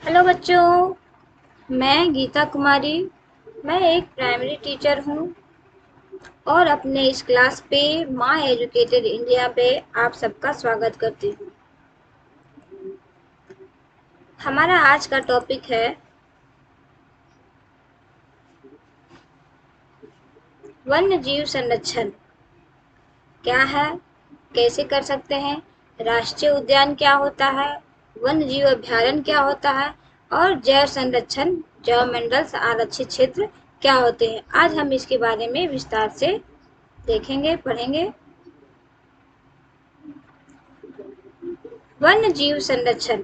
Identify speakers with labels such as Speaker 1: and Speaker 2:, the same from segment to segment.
Speaker 1: Hello बच्चों, मैं गीता कुमारी। मैं एक प्राइमरी टीचर हूँ और अपने इस क्लास पे माय एजुकेटेड इंडिया पे आप सबका स्वागत करती हूँ। हमारा आज का टॉपिक है वन्य जीव संरक्षण। क्या है, कैसे कर सकते हैं, राष्ट्रीय उद्यान क्या होता है, वन्य जीव अभ्यारण्य क्या होता है और जैव संरक्षण, जैव मंडल आरक्षित क्षेत्र क्या होते हैं। आज हम इसके बारे में विस्तार से देखेंगे, पढ़ेंगे। वन्य जीव संरक्षण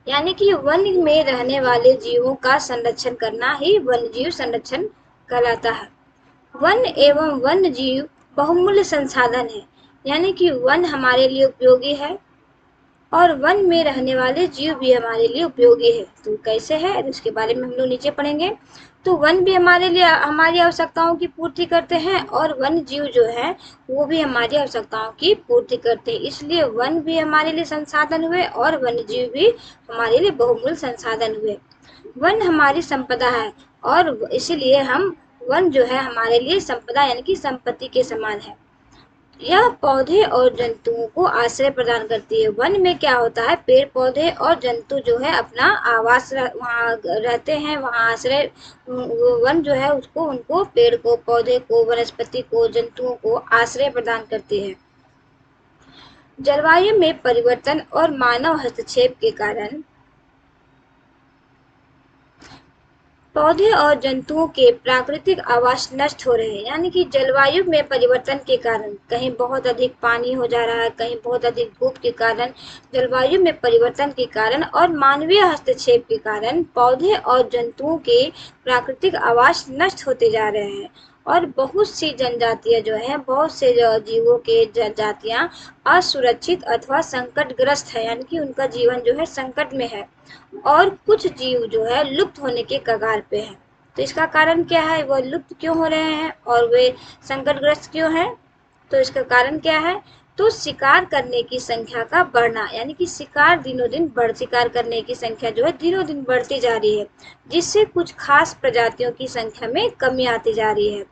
Speaker 1: यानी कि वन में रहने वाले जीवों का संरक्षण करना ही वन्य जीव संरक्षण कहलाता है। वन एवं वन्य जीव बहुमूल्य संसाधन है, यानी कि वन हमारे लिए उपयोगी है और वन में रहने वाले जीव भी हमारे लिए उपयोगी है। तो कैसे है, इसके बारे में हम लोग नीचे पढ़ेंगे। तो वन भी हमारे लिए हमारी आवश्यकताओं की पूर्ति करते हैं और वन्य जीव जो है वो भी हमारी आवश्यकताओं की पूर्ति करते हैं। इसलिए वन भी हमारे लिए संसाधन हुए और वन्य जीव भी हमारे लिए बहुमूल्य संसाधन हुए। वन हमारी संपदा है और इसीलिए हम वन जो है हमारे लिए संपदा यानी कि संपत्ति के समान है। यह पौधे और जंतुओं को आश्रय प्रदान करती है। वन में क्या होता है, पेड़ पौधे और जंतु जो है अपना आवास वहाँ रहते हैं, वहाँ आश्रय। वन जो है उसको उनको पेड़ को, पौधे को, वनस्पति को, जंतुओं को आश्रय प्रदान करती है। जलवायु में परिवर्तन और मानव हस्तक्षेप के कारण पौधे और जंतुओं के प्राकृतिक आवास नष्ट हो रहे हैं। यानी कि जलवायु में परिवर्तन के कारण कहीं बहुत अधिक पानी हो जा रहा है, कहीं बहुत अधिक धूप के कारण, जलवायु में परिवर्तन के कारण और मानवीय हस्तक्षेप के कारण पौधे और जंतुओं के प्राकृतिक आवास नष्ट होते जा रहे हैं और बहुत सी जनजातियां जो है, बहुत से जीवों के जनजातियां असुरक्षित अथवा संकटग्रस्त है, यानी कि उनका जीवन जो है संकट में है और कुछ जीव जो है लुप्त होने के कगार पे हैं। तो इसका कारण क्या है, वो लुप्त क्यों हो रहे हैं और वे संकटग्रस्त क्यों हैं? तो इसका कारण क्या है, तो शिकार करने की संख्या का बढ़ना, यानी कि शिकार करने की संख्या जो है दिनों दिन बढ़ती जा रही है, जिससे कुछ खास प्रजातियों की संख्या में कमी आती जा रही है।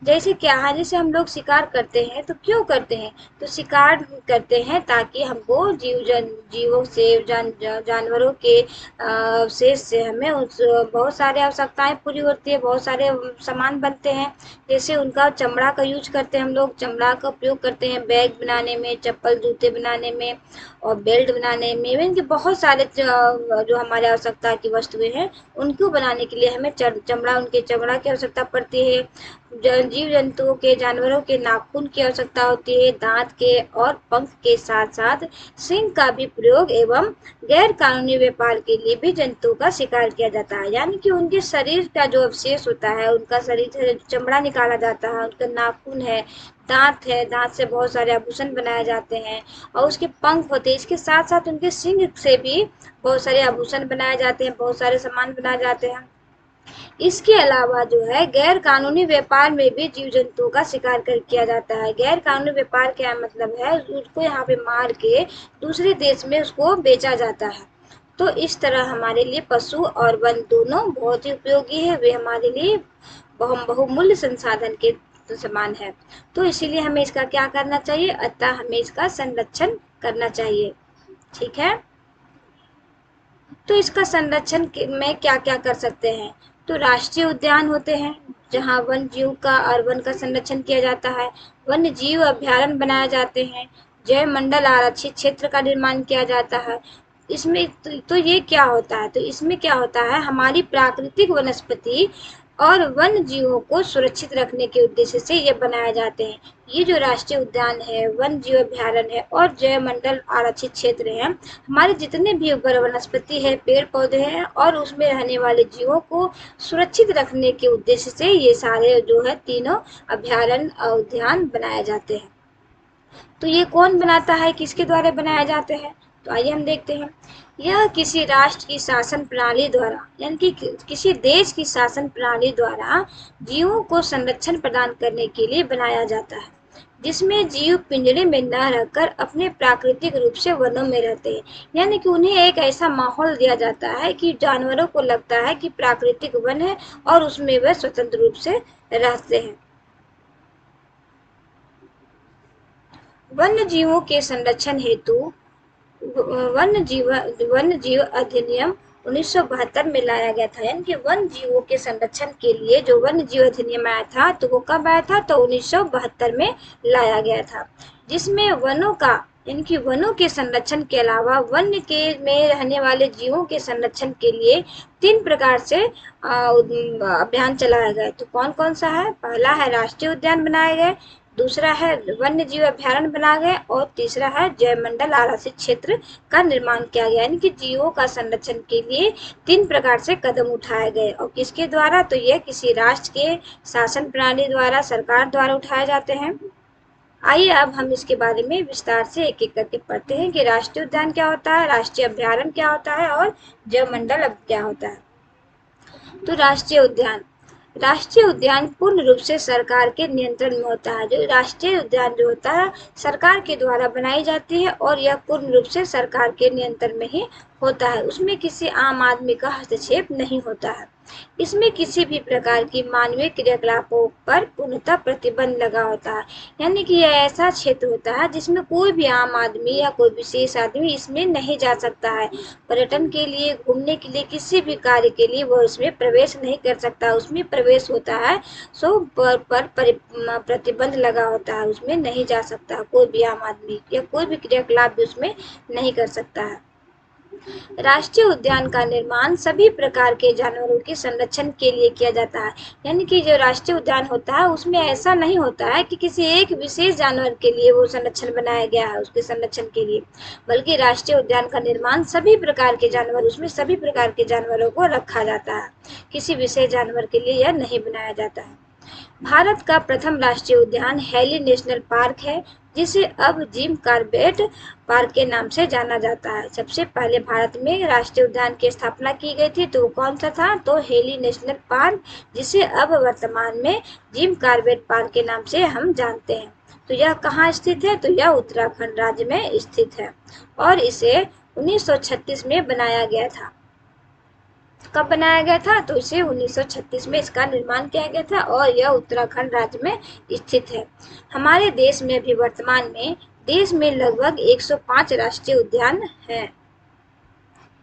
Speaker 1: जैसे क्या है, जैसे हम लोग शिकार करते हैं तो क्यों करते हैं, तो शिकार करते हैं ताकि हमको जीवों से जानवरों के अवशेष से हमें उस बहुत सारे आवश्यकताएं पूरी होती है, बहुत सारे सामान बनते हैं। जैसे उनका चमड़ा का यूज करते हैं, हम लोग चमड़ा का उपयोग करते हैं बैग बनाने में, चप्पल जूते बनाने में और बेल्ट बनाने में। इनके बहुत सारे जो हमारे आवश्यकता की वस्तुएं हैं उनको बनाने के लिए हमें चमड़ा की आवश्यकता पड़ती है। जीव जंतुओं के, जानवरों के नाखून की आवश्यकता होती है, दांत के और पंख के साथ साथ सींग का भी प्रयोग एवं गैर कानूनी व्यापार के लिए भी जंतुओं का शिकार किया जाता है। यानी कि उनके शरीर का जो अवशेष होता है, उनका शरीर से चमड़ा निकाला जाता है, उनका नाखून है, दांत है, दांत से बहुत सारे आभूषण बनाए जाते हैं और उसके पंख होते हैं। इसके साथ साथ उनके सींग से भी बहुत सारे आभूषण बनाए जाते हैं, बहुत सारे सामान बनाए जाते हैं। इसके अलावा जो है गैर कानूनी व्यापार में भी जीव जंतुओं का शिकार किया जाता है। गैर कानूनी व्यापार क्या मतलब है, उसको यहाँ पे मार के दूसरे देश में उसको बेचा जाता है। तो इस तरह हमारे लिए पशु और वन दोनों बहुत ही उपयोगी है, वे हमारे लिए बहुमूल्य संसाधन के समान है। तो इसीलिए हमें इसका क्या करना चाहिए, अतः हमें इसका संरक्षण करना चाहिए। ठीक है, तो इसका संरक्षण में क्या क्या कर सकते हैं, तो राष्ट्रीय उद्यान होते हैं जहाँ वन जीव का और वन का संरक्षण किया जाता है, वन्य जीव अभ्यारण्य बनाए जाते हैं, जैव मंडल आरक्षित क्षेत्र का निर्माण किया जाता है। इसमें तो ये क्या होता है, तो इसमें क्या होता है, हमारी प्राकृतिक वनस्पति और वन जीवों को सुरक्षित रखने के उद्देश्य से ये बनाए जाते हैं। ये जो राष्ट्रीय उद्यान है, वन जीव अभ्यारण्य है और जैव मंडल आरक्षित क्षेत्र है, हमारे जितने भी वनस्पति है, पेड़ पौधे हैं और उसमें रहने वाले जीवों को सुरक्षित रखने के उद्देश्य से ये सारे जो है तीनों अभ्यारण्य उद्यान बनाए जाते हैं। तो ये कौन बनाता है, किसके द्वारा बनाए जाते हैं, तो आइए हम देखते हैं। यह किसी राष्ट्र की शासन प्रणाली द्वारा, यानी कि किसी देश की शासन प्रणाली द्वारा जीवों को संरक्षण प्रदान करने के लिए बनाया जाता है। जिसमें जीव पिंजरे में न रहकर अपने प्राकृतिक रूप से वनों में रहते हैं। यानी कि उन्हें एक ऐसा माहौल दिया जाता है कि जानवरों को लगता है कि प्राकृतिक वन है और उसमें वे स्वतंत्र रूप से रहते हैं। वन्य जीवों के संरक्षण हेतु वन्य जीव अधिनियम 1972 में लाया गया था। यानी कि वन्य जीवों के संरक्षण के लिए जो वन्य जीव अधिनियम आया था तो वो कब आया था, तो 1972 में लाया गया था, जिसमें वनों का यानी कि वनों के संरक्षण के अलावा वन्य के में रहने वाले जीवों के संरक्षण के लिए 3 प्रकार से अभियान चलाया गया। तो कौन कौन सा है? पहला है राष्ट्रीय उद्यान बनाए गए, दूसरा है वन्य जीव अभ्यारण्य बनाया गया और तीसरा है जैवमंडल आवासीय क्षेत्र का निर्माण किया गया। यानी कि जीवों का संरक्षण के लिए 3 प्रकार से कदम उठाए गए। और किसके द्वारा? तो यह किसी राष्ट्र के शासन प्रणाली द्वारा, सरकार द्वारा उठाए जाते हैं। आइए अब हम इसके बारे में विस्तार से एक एक करके पढ़ते हैं कि राष्ट्रीय उद्यान क्या होता है, राष्ट्रीय अभ्यारण्य क्या होता है और जैवमंडल अब क्या होता है। तो राष्ट्रीय उद्यान पूर्ण रूप से सरकार के नियंत्रण में होता है। जो राष्ट्रीय उद्यान जो होता है सरकार के द्वारा बनाई जाती है और यह पूर्ण रूप से सरकार के नियंत्रण में ही होता है। उसमें किसी आम आदमी का हस्तक्षेप नहीं होता है। इसमें किसी भी प्रकार की मानवीय क्रियाकलापों पर पूर्णतः प्रतिबंध लगा होता है। यानी कि यह ऐसा क्षेत्र होता है जिसमें कोई भी आम आदमी या कोई विशेष आदमी इसमें नहीं जा सकता है। पर्यटन के लिए, घूमने के लिए, किसी भी कार्य के लिए वो इसमें प्रवेश नहीं कर सकता। उसमें प्रवेश होता है सो पर प्रतिबंध लगा होता है, उसमें नहीं जा सकता कोई भी आम आदमी या कोई भी क्रियाकलाप भी उसमें नहीं कर सकता है। राष्ट्रीय उद्यान का निर्माण सभी प्रकार के जानवरों के संरक्षण के लिए किया जाता है। यानी कि जो राष्ट्रीय उद्यान होता है उसमें ऐसा नहीं होता है कि किसी एक विशेष जानवर के लिए वो संरक्षण बनाया गया है उसके संरक्षण के लिए, बल्कि राष्ट्रीय उद्यान का निर्माण सभी प्रकार के जानवर, उसमें सभी प्रकार के जानवरों को रखा जाता है, किसी विशेष जानवर के लिए यह नहीं बनाया जाता है। भारत का प्रथम राष्ट्रीय उद्यान हैली नेशनल पार्क है, जिसे अब जिम कॉर्बेट पार्क के नाम से जाना जाता है। सबसे पहले भारत में राष्ट्रीय उद्यान की स्थापना की गई थी, तो वो कौन सा था? तो हैली नेशनल पार्क, जिसे अब वर्तमान में जिम कॉर्बेट पार्क के नाम से हम जानते हैं। तो यह कहाँ स्थित है? तो यह उत्तराखंड राज्य में स्थित है और इसे 1936 में बनाया गया था। कब बनाया गया था? तो इसे 1936 में इसका निर्माण किया गया था और यह उत्तराखंड राज्य में स्थित है। हमारे देश में भी वर्तमान में देश में लगभग 105 राष्ट्रीय उद्यान हैं।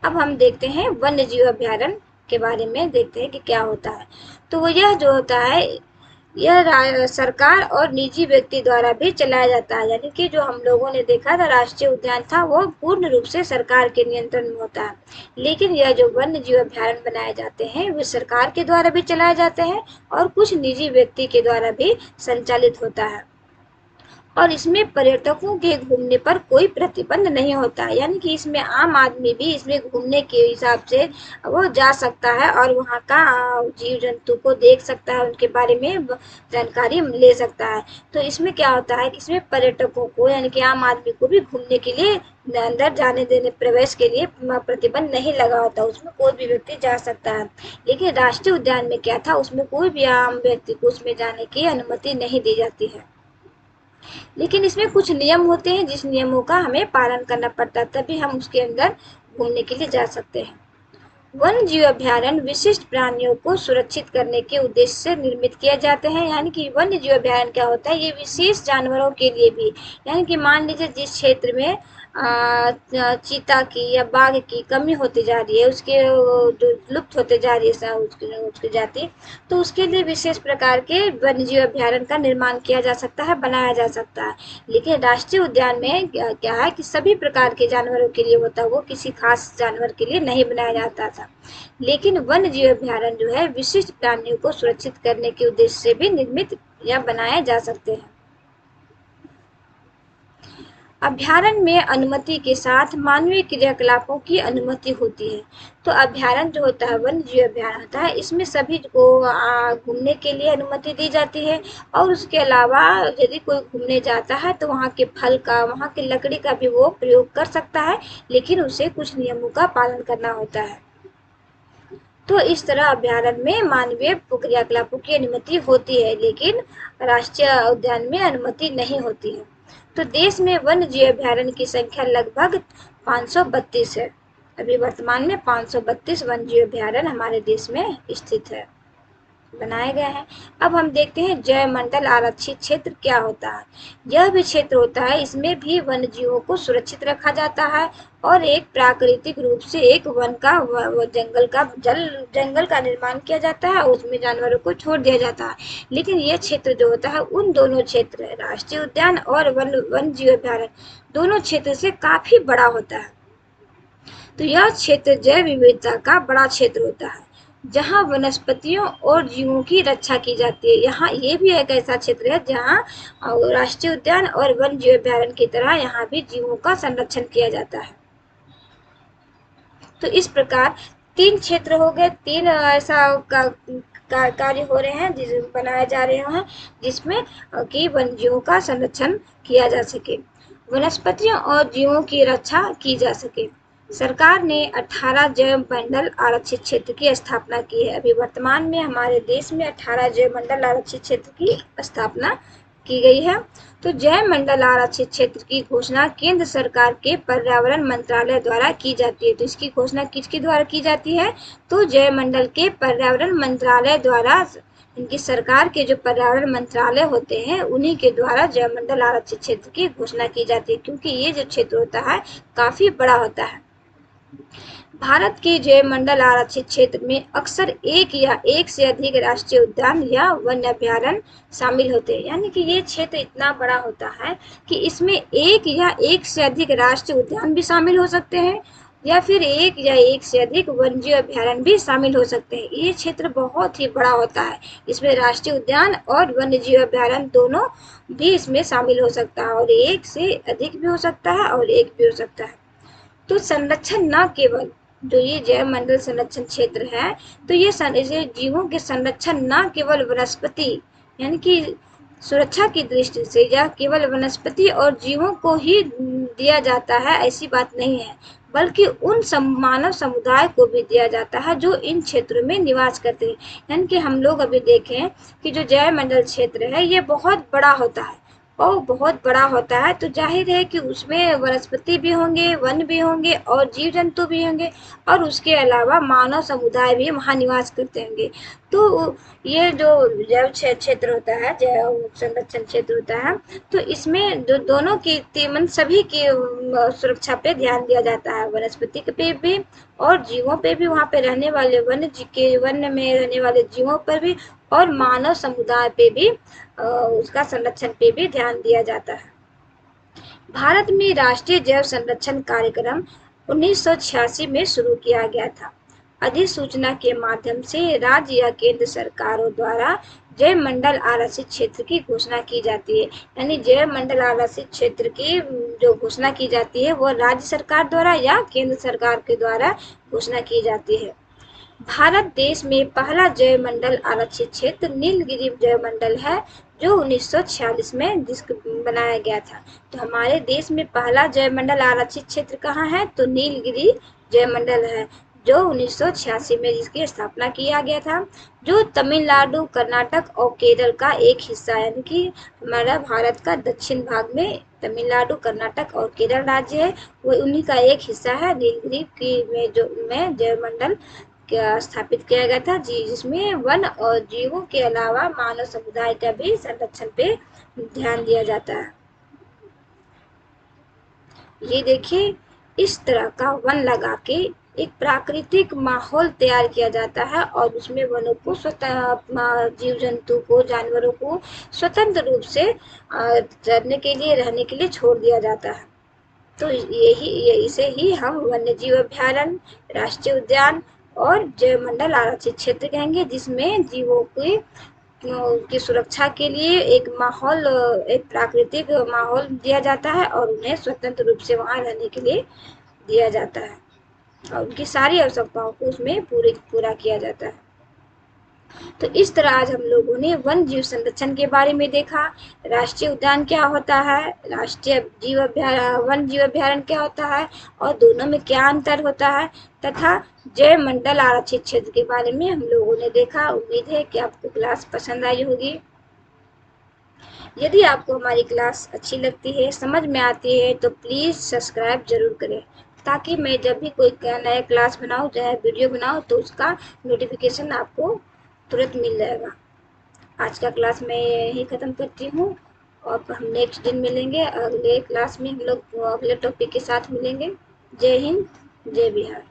Speaker 1: अब हम देखते हैं वन्य जीव अभ्यारण्य के बारे में, देखते हैं कि क्या होता है। तो यह जो होता है यह सरकार और निजी व्यक्ति द्वारा भी चलाया जाता है। यानी कि जो हम लोगों ने देखा था राष्ट्रीय उद्यान था वो पूर्ण रूप से सरकार के नियंत्रण में होता है, लेकिन यह जो वन्य जीव अभ्यारण्य बनाए जाते हैं वे सरकार के द्वारा भी चलाए जाते हैं और कुछ निजी व्यक्ति के द्वारा भी संचालित होता है और इसमें पर्यटकों के घूमने पर कोई प्रतिबंध नहीं होता है। यानी कि इसमें आम आदमी भी इसमें घूमने के हिसाब से वो जा सकता है और वहाँ का जीव जंतु को देख सकता है, उनके बारे में जानकारी ले सकता है। तो इसमें क्या होता है कि इसमें पर्यटकों को यानी कि आम आदमी को भी घूमने के लिए अंदर जाने देने, प्रवेश के लिए प्रतिबंध नहीं लगा होता, उसमें कोई भी व्यक्ति जा सकता है। लेकिन राष्ट्रीय उद्यान में क्या था, उसमें कोई भी आम व्यक्ति को उसमें जाने की अनुमति नहीं दी जाती है। लेकिन इसमें कुछ नियम होते हैं जिस नियमों का हमें पालन करना पड़ता है, तभी हम उसके अंदर घूमने के लिए जा सकते हैं। वन्य जीव अभ्यारण्य विशिष्ट प्राणियों को सुरक्षित करने के उद्देश्य से निर्मित किए जाते हैं। यानी कि वन्य जीव अभ्यारण्य क्या होता है, ये विशेष जानवरों के लिए भी, यानी कि मान लीजिए जिस क्षेत्र में चीता की या बाघ की कमी होती जा रही है, उसके जो लुप्त होते जा रही है उसकी जाति, तो उसके लिए विशेष प्रकार के वन्य जीव अभ्यारण्य का निर्माण किया जा सकता है, बनाया जा सकता है। लेकिन राष्ट्रीय उद्यान में क्या है कि सभी प्रकार के जानवरों के लिए होता है, वो किसी खास जानवर के लिए नहीं बनाया जाता था। लेकिन वन्य जीव अभ्यारण्य जो है विशिष्ट प्राणियों को सुरक्षित करने के उद्देश्य से भी निर्मित या बनाए जा सकते हैं। अभ्यारण्य में अनुमति के साथ मानवीय क्रियाकलापों की अनुमति होती है। तो अभ्यारण्य जो होता है, वन्य जीव अभ्यारण्य होता है, इसमें सभी को घूमने के लिए अनुमति दी जाती है और उसके अलावा यदि कोई घूमने जाता है तो वहाँ के फल का, वहाँ की लकड़ी का भी वो प्रयोग कर सकता है, लेकिन उसे कुछ नियमों का पालन करना होता है। तो इस तरह अभ्यारण्य में मानवीय क्रियाकलापों की अनुमति होती है, लेकिन राष्ट्रीय उद्यान में अनुमति नहीं होती है। तो देश में वन्य जीव अभ्यारण्य की संख्या लगभग 532 है। अभी वर्तमान में 532 वन्य जीव अभ्यारण्य हमारे देश में स्थित है, बनाए गए हैं। अब हम देखते हैं जैव मंडल आरक्षित क्षेत्र क्या होता है। यह भी क्षेत्र होता है, इसमें भी वन्य जीवों को सुरक्षित रखा जाता है और एक प्राकृतिक रूप से एक वन का जंगल का निर्माण किया जाता है, उसमें जानवरों को छोड़ दिया जाता है। लेकिन यह क्षेत्र जो होता है उन दोनों क्षेत्र राष्ट्रीय उद्यान और वन जीव अभ्यारण्य दोनों क्षेत्र से काफी बड़ा होता है। तो यह क्षेत्र जैव विविधता का बड़ा क्षेत्र होता है, जहाँ वनस्पतियों और जीवों की रक्षा की जाती है। यहाँ ये भी एक ऐसा क्षेत्र है जहाँ राष्ट्रीय उद्यान और वन जीव अभ्यारण्य की तरह यहाँ भी जीवों का संरक्षण किया जाता है। तो इस प्रकार 3 क्षेत्र हो गए, 3 ऐसा कार्य हो रहे हैं जिस बनाए जा रहे हैं जिसमें कि वन जीवों का संरक्षण किया जा सके, वनस्पतियों और जीवों की रक्षा की जा सके। सरकार ने 18 जैव मंडल आरक्षित क्षेत्र की स्थापना की है। अभी वर्तमान में हमारे देश में 18 जैव मंडल आरक्षित क्षेत्र की स्थापना की गई है। तो जैव मंडल आरक्षित क्षेत्र की घोषणा केंद्र सरकार के पर्यावरण मंत्रालय द्वारा की जाती है। तो इसकी घोषणा किसके द्वारा की जाती है? तो जैव मंडल के पर्यावरण मंत्रालय द्वारा, इनकी सरकार के जो पर्यावरण मंत्रालय होते हैं उन्हीं के द्वारा जैव मंडल आरक्षित क्षेत्र की घोषणा की जाती है, क्योंकि ये जो क्षेत्र होता है काफी बड़ा होता है। भारत के जैव मंडल आरक्षित क्षेत्र में अक्सर एक या एक से अधिक राष्ट्रीय उद्यान या वन्य अभ्यारण्य शामिल होते हैं। यानी कि ये क्षेत्र इतना बड़ा होता है कि इसमें एक या एक से अधिक राष्ट्रीय उद्यान भी शामिल हो सकते हैं या फिर एक या एक से अधिक वन्यजीव अभ्यारण्य भी शामिल हो सकते हैं। ये क्षेत्र बहुत ही बड़ा होता है, इसमें राष्ट्रीय उद्यान और वन्यजीव अभ्यारण्य दोनों भी इसमें शामिल हो सकता है और एक से अधिक भी हो सकता है और एक भी हो सकता है। तो संरक्षण न केवल जो ये जैव मंडल संरक्षण क्षेत्र है, तो ये जीवों के संरक्षण न केवल वनस्पति यानी कि सुरक्षा की दृष्टि से या केवल वनस्पति और जीवों को ही दिया जाता है ऐसी बात नहीं है, बल्कि उन मानव समुदाय को भी दिया जाता है जो इन क्षेत्रों में निवास करते हैं। यानी कि हम लोग अभी देखें कि जो जैव मंडल क्षेत्र है ये बहुत बड़ा होता है और बहुत बड़ा होता है, तो जाहिर है कि उसमें वनस्पति भी होंगे, वन भी होंगे और जीव जंतु भी होंगे और उसके अलावा मानव समुदाय भी वहाँ निवास करते होंगे। तो ये जो जैव क्षेत्र होता है, जैव संरक्षण क्षेत्र होता है, तो इसमें दोनों की सभी की सुरक्षा पे ध्यान दिया जाता है, वनस्पति पे भी और जीवों पे भी, वहाँ पे रहने वाले वन में रहने वाले जीवों पर भी और मानव समुदाय पे भी उसका संरक्षण पे भी ध्यान दिया जाता है। भारत में राष्ट्रीय जैव संरक्षण कार्यक्रम 1986 में शुरू किया गया था। अधिसूचना के माध्यम से राज्य या केंद्र सरकारों द्वारा जैव मंडल आरक्षित क्षेत्र की घोषणा की जाती है। यानी जैव मंडल आरक्षित क्षेत्र की जो घोषणा की जाती है वो राज्य सरकार द्वारा या केंद्र सरकार के द्वारा घोषणा की जाती है। भारत देश में पहला जैव मंडल आरक्षित क्षेत्र नीलगिरी जैव मंडल है जो 1946 में बनाया गया था। तो हमारे देश में पहला जैव मंडल आरक्षित क्षेत्र कहाँ है? तो नीलगिरी जैव मंडल है जो 1986 में जिसकी स्थापना किया गया था, जो तमिलनाडु, कर्नाटक और केरल का एक हिस्सा है। यानी कि हमारा भारत का दक्षिण भाग में तमिलनाडु, कर्नाटक और केरल राज्य है, वो उन्हीं का एक हिस्सा है। नीलगिरी में जैव मंडल स्थापित किया गया था जिसमें वन और जीवों के अलावा मानव समुदाय का भी संरक्षण पे ध्यान दिया जाता है। ये देखिए, इस तरह का वन लगा के एक प्राकृतिक माहौल तैयार किया जाता है और उसमें वनों को जीव जंतु को, जानवरों को स्वतंत्र रूप से चरने के लिए, रहने के लिए छोड़ दिया जाता है। तो इसे ही हम वन्य जीव अभ्यारण्य, राष्ट्रीय उद्यान और जैव मंडल आरक्षित क्षेत्र कहेंगे, जिसमें जीवों की सुरक्षा के लिए एक प्राकृतिक माहौल दिया जाता है और उन्हें स्वतंत्र रूप से वहाँ रहने के लिए दिया जाता है और उनकी सारी आवश्यकताओं को उसमें पूरा किया जाता है। तो इस तरह आज हम लोगों ने वन जीव संरक्षण के बारे में देखा, राष्ट्रीय उद्यान क्या होता है, राष्ट्रीय जीव अभ्यारण्य, वन जीव अभ्यारण्य क्या होता है और दोनों में क्या अंतर होता है, तथा जैव मंडल आरक्षित क्षेत्र के बारे में हम लोगों ने देखा। उम्मीद है कि आपको क्लास पसंद आई होगी। यदि आपको हमारी क्लास अच्छी लगती है, समझ में आती है, तो प्लीज़ सब्सक्राइब जरूर करें, ताकि मैं जब भी कोई नया क्लास बनाऊँ, चाहे वीडियो बनाऊँ, तो उसका नोटिफिकेशन आपको तुरंत मिल जाएगा। आज का क्लास मैं यहीं ख़त्म करती हूँ और हम नेक्स्ट दिन मिलेंगे। अगले क्लास में हम लोग अगले टॉपिक के साथ मिलेंगे। जय हिंद, जय बिहार।